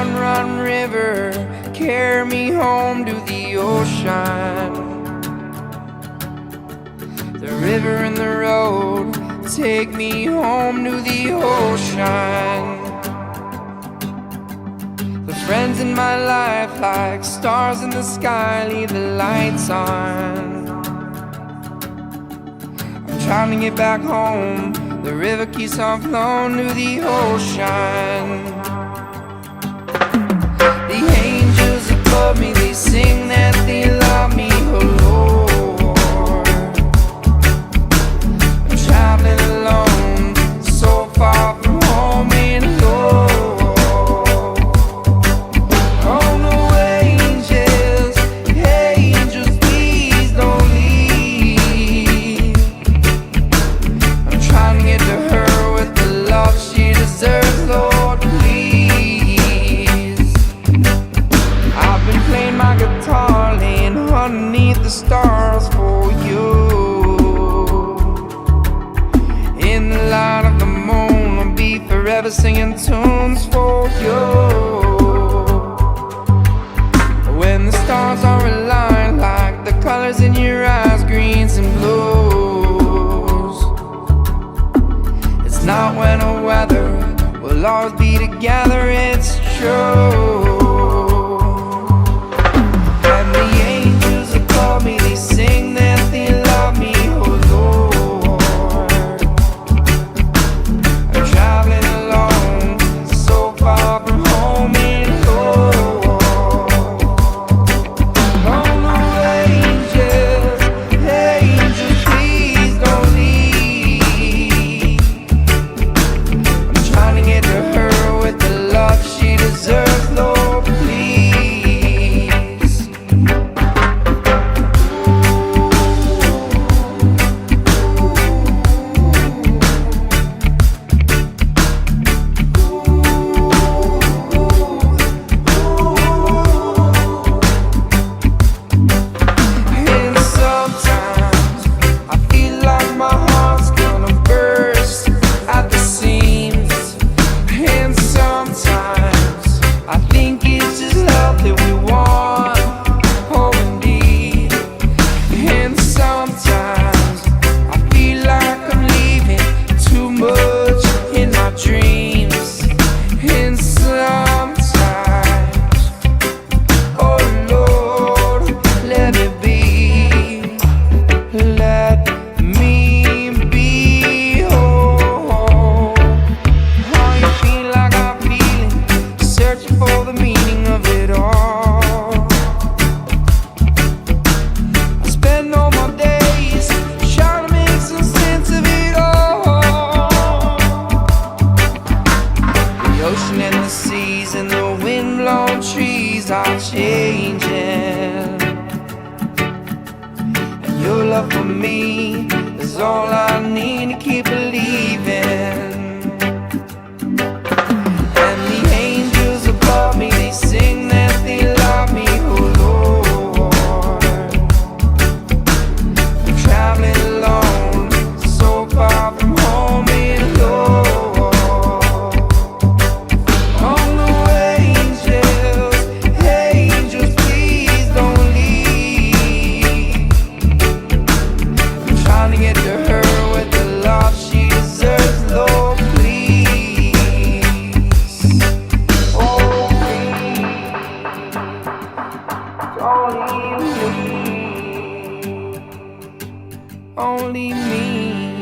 Run, run, river, carry me home to the ocean. The river and the road take me home to the ocean. The friends in my life, like stars in the sky, leave the lights on. I'm trying to get back home. The river keeps on flowing to the ocean. The angels above me, they sing that they love me, oh Lord. I'm traveling alone, so far from home and Lord. Oh no, angels, angels, please don't leave. I'm trying to get to her with the love she deserves, Lord, please. I've been playing my guitar, laying underneath the stars for you. In the light of the moon, I'll be forever singing tunes for you. When the stars are aligned, like the colors in your eyes, greens and blues. It's not when or whether, we'll always be together, it's true. And the angels above me, they sing that they love me, oh Lord. I'm traveling alone, so far from home and Lord. Oh no, angels, angels, please don't leave. I'm trying to get to her with the love she deserves, Lord, please. And sometimes I feel like my heart's gonna burst at the seams. And sometimes I think it's just love that we want, oh indeed. And sometimes I feel like I'm leaving too much in my dreams. And sometimes, oh Lord, let it be. Let me be whole. How you feel like I'm feeling, searching for the meaning of it all. I spend all my days trying to make some sense of it all. The ocean and the seas and the wind-blown trees are changing. And your love for me is all I need to keep believing. And the angels above me, they sing that they love me, oh Lord. I'm traveling alone, so far from home and Lord. Oh no, angels, angels, please don't leave. I'm trying to get to her with the love she deserves, Lord, please. Oh, please, don't leave me, only me.